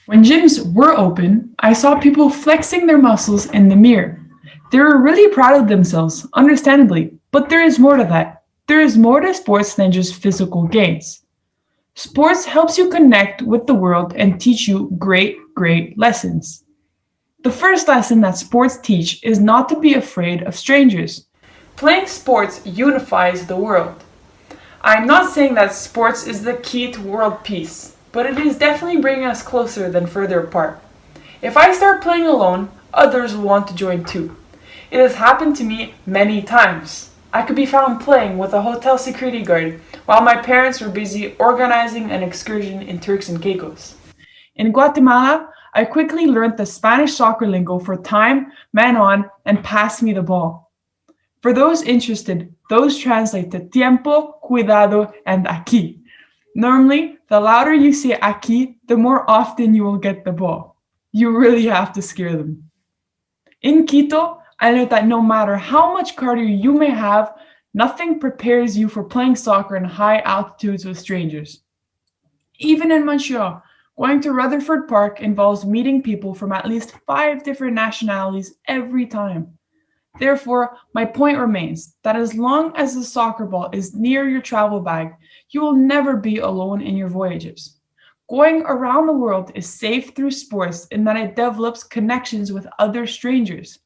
When gyms were open, I saw people flexing their muscles in the mirror. They were really proud of themselves, understandably, but there is more to that. There is more to sports than just physical gains. Sports helps you connect with the world and teach you great lessons. The first lesson that sports teach is not to be afraid of strangers. Playing sports unifies the world. I'm not saying that sports is the key to world peace, but it is definitely bringing us closer than further apart. If I start playing alone, others will want to join too. It has happened to me many times. I could be found playing with a hotel security guard while my parents were busy organizing an excursion in Turks and Caicos. In Guatemala, I quickly learned the Spanish soccer lingo for time, man on, and pass me the ball. For those interested, those translate to tiempo, cuidado, and aquí. Normally, the louder you say aquí, the more often you will get the ball. You really have to scare them. In Quito, I learned that no matter how much cardio you may have, nothing prepares you for playing soccer in high altitudes with strangers. Even in Montreal, going to Rutherford Park involves meeting people from at least 5 different nationalities every time. Therefore, my point remains that as long as the soccer ball is near your travel bag, you will never be alone in your voyages. Going around the world is safe through sports in that it develops connections with other strangers.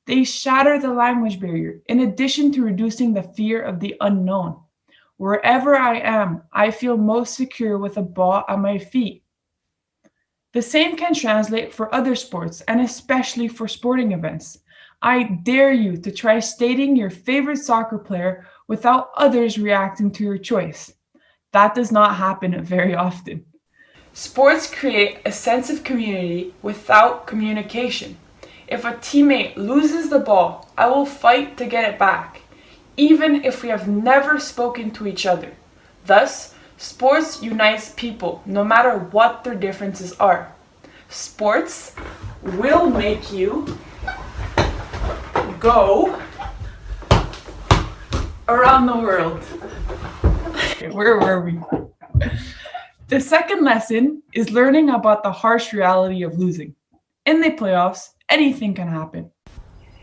They shatter the language barrier, in addition to reducing the fear of the unknown. Wherever I am, I feel most secure with a ball at my feet. The same can translate for other sports, and especially for sporting events. I dare you to try stating your favorite soccer player without others reacting to your choice. That does not happen very often. Sports create a sense of community without communication. If a teammate loses the ball, I will fight to get it back, even if we have never spoken to each other. Thus, sports unites people, no matter what their differences are. Sports will make you go around the world. Okay, where were we? The second lesson is learning about the harsh reality of losing. In the playoffs, anything can happen.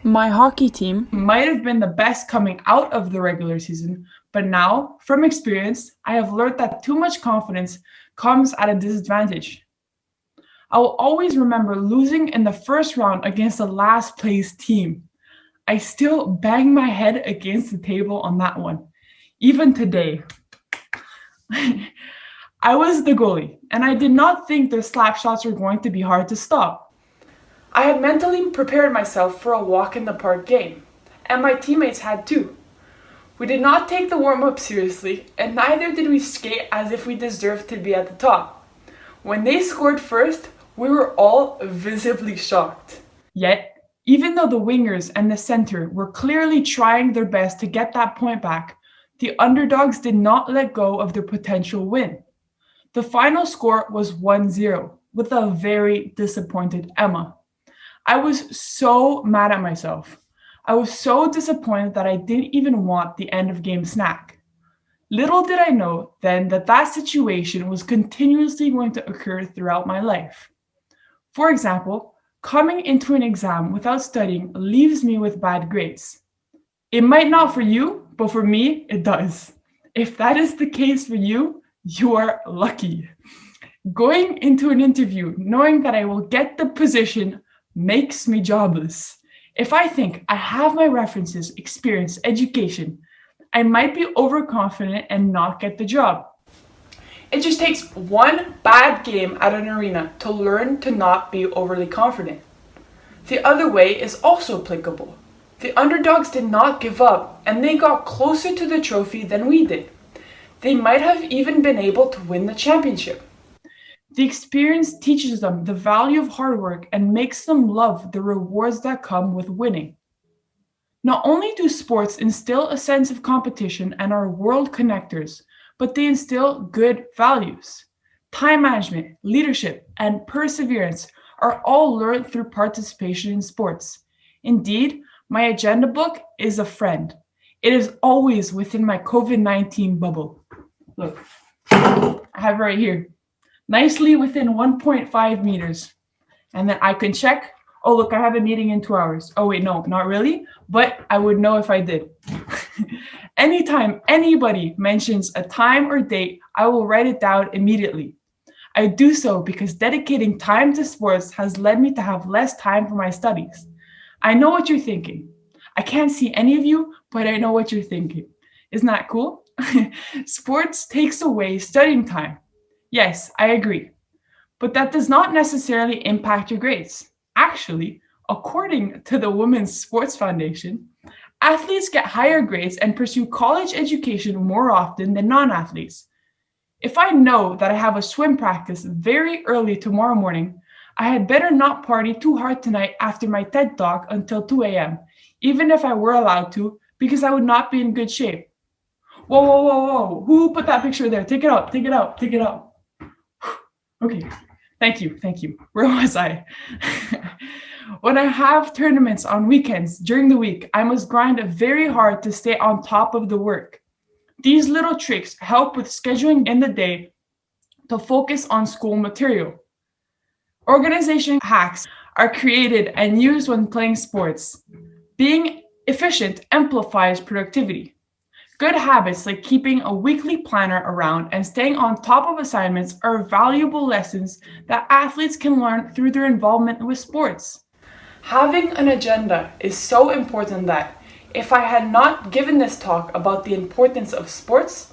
My hockey team might have been the best coming out of the regular season, but now, from experience, I have learned that too much confidence comes at a disadvantage. I will always remember losing in the first round against the last place team. I still bang my head against the table on that one, even today. I was the goalie, and I did not think the slap shots were going to be hard to stop. I had mentally prepared myself for a walk in the park game, and my teammates had too. We did not take the warm-up seriously, and neither did we skate as if we deserved to be at the top. When they scored first, we were all visibly shocked. Yet, even though the wingers and the center were clearly trying their best to get that point back, the underdogs did not let go of their potential win. The final score was 1-0, with a very disappointed Emma. I was so mad at myself. I was so disappointed that I didn't even want the end of game snack. Little did I know then that that situation was continuously going to occur throughout my life. For example, coming into an exam without studying leaves me with bad grades. It might not for you, but for me, it does. If that is the case for you, you are lucky. Going into an interview knowing that I will get the position makes me jobless. If I think I have my references, experience, education, I might be overconfident and not get the job. It just takes one bad game at an arena to learn to not be overly confident. The other way is also applicable. The underdogs did not give up, and they got closer to the trophy than we did. They might have even been able to win the championship. The experience teaches them the value of hard work and makes them love the rewards that come with winning. Not only do sports instill a sense of competition and are world connectors, but they instill good values. Time management, leadership, and perseverance are all learned through participation in sports. Indeed, my agenda book is a friend. It is always within my COVID-19 bubble. Look, I have it right here. nicely within 1.5 meters. And then I can check, oh, look, I have a meeting in 2 hours. Oh, wait, no, not really, but I would know if I did. Anytime anybody mentions a time or date, I will write it down immediately. I do so because dedicating time to sports has led me to have less time for my studies. I know what you're thinking. I can't see any of you, but I know what you're thinking. Isn't that cool? Sports takes away studying time. Yes, I agree. But that does not necessarily impact your grades. Actually, according to the Women's Sports Foundation, athletes get higher grades and pursue college education more often than non-athletes. If I know that I have a swim practice very early tomorrow morning, I had better not party too hard tonight after my TED Talk until 2 a.m., even if I were allowed to, because I would not be in good shape. Whoa, whoa, whoa, whoa. Who put that picture there? Take it out, take it out, take it out. Okay, thank you. Where was I? When I have tournaments on weekends during the week, I must grind very hard to stay on top of the work. These little tricks help with scheduling in the day to focus on school material. Organization hacks are created and used when playing sports. Being efficient amplifies productivity. Good habits like keeping a weekly planner around and staying on top of assignments are valuable lessons that athletes can learn through their involvement with sports. Having an agenda is so important that if I had not given this talk about the importance of sports,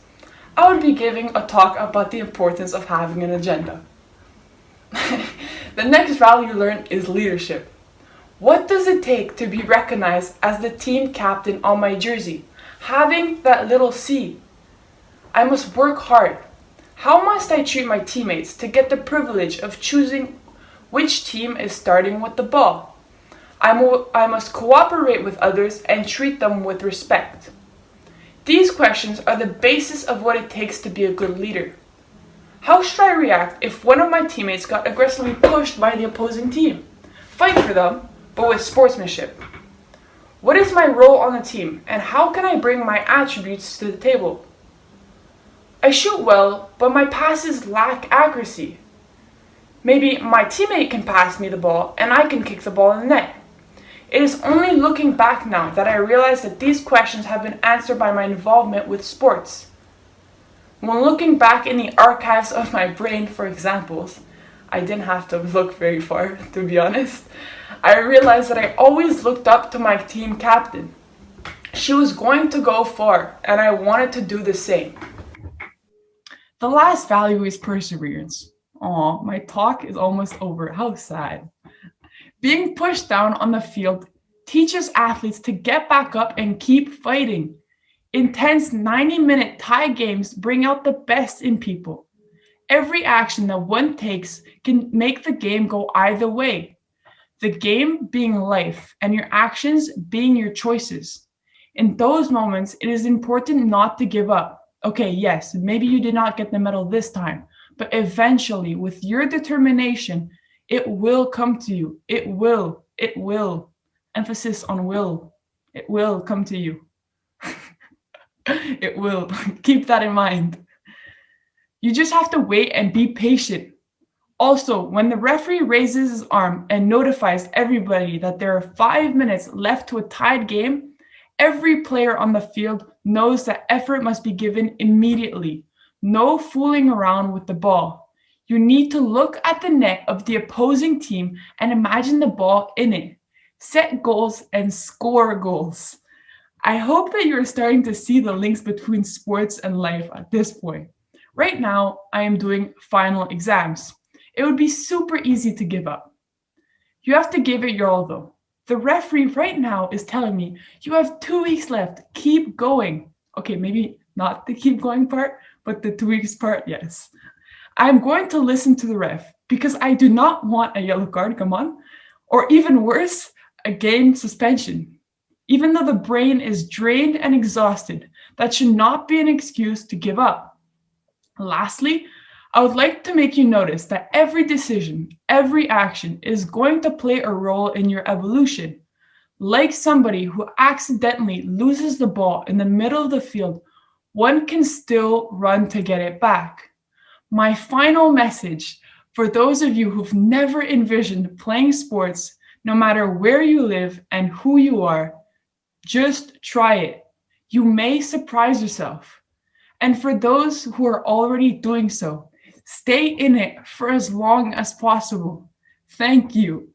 I would be giving a talk about the importance of having an agenda. The next value learned is leadership. What does it take to be recognized as the team captain on my jersey? Having that little C. I must work hard. How must I treat my teammates to get the privilege of choosing which team is starting with the ball? I must cooperate with others and treat them with respect. These questions are the basis of what it takes to be a good leader. How should I react if one of my teammates got aggressively pushed by the opposing team? Fight for them, but with sportsmanship. What is my role on the team, and how can I bring my attributes to the table? I shoot well, but my passes lack accuracy. Maybe my teammate can pass me the ball, and I can kick the ball in the net. It is only looking back now that I realize that these questions have been answered by my involvement with sports. When looking back in the archives of my brain for examples, I didn't have to look very far, to be honest. I realized that I always looked up to my team captain. She was going to go far, and I wanted to do the same. The last value is perseverance. Aw, my talk is almost over. How sad. Being pushed down on the field teaches athletes to get back up and keep fighting. Intense 90-minute tie games bring out the best in people. Every action that one takes can make the game go either way. The game being life and your actions being your choices. In those moments, it is important not to give up. Okay, yes, maybe you did not get the medal this time, but eventually, with your determination, it will come to you. It will. Emphasis on will. It will come to you. It will. Keep that in mind. You just have to wait and be patient. Also, when the referee raises his arm and notifies everybody that there are 5 minutes left to a tied game, every player on the field knows that effort must be given immediately. No fooling around with the ball. You need to look at the net of the opposing team and imagine the ball in it. Set goals and score goals. I hope that you're starting to see the links between sports and life at this point. Right now, I am doing final exams. It would be super easy to give up. You have to give it your all though. The referee right now is telling me, you have 2 weeks left, keep going. Okay, maybe not the keep going part, but the 2 weeks part, yes. I'm going to listen to the ref because I do not want a yellow card, come on, or even worse, a game suspension. Even though the brain is drained and exhausted, that should not be an excuse to give up. Lastly, I would like to make you notice that every decision, every action is going to play a role in your evolution. Like somebody who accidentally loses the ball in the middle of the field, one can still run to get it back. My final message for those of you who've never envisioned playing sports, no matter where you live and who you are, just try it. You may surprise yourself. And for those who are already doing so, stay in it for as long as possible. Thank you.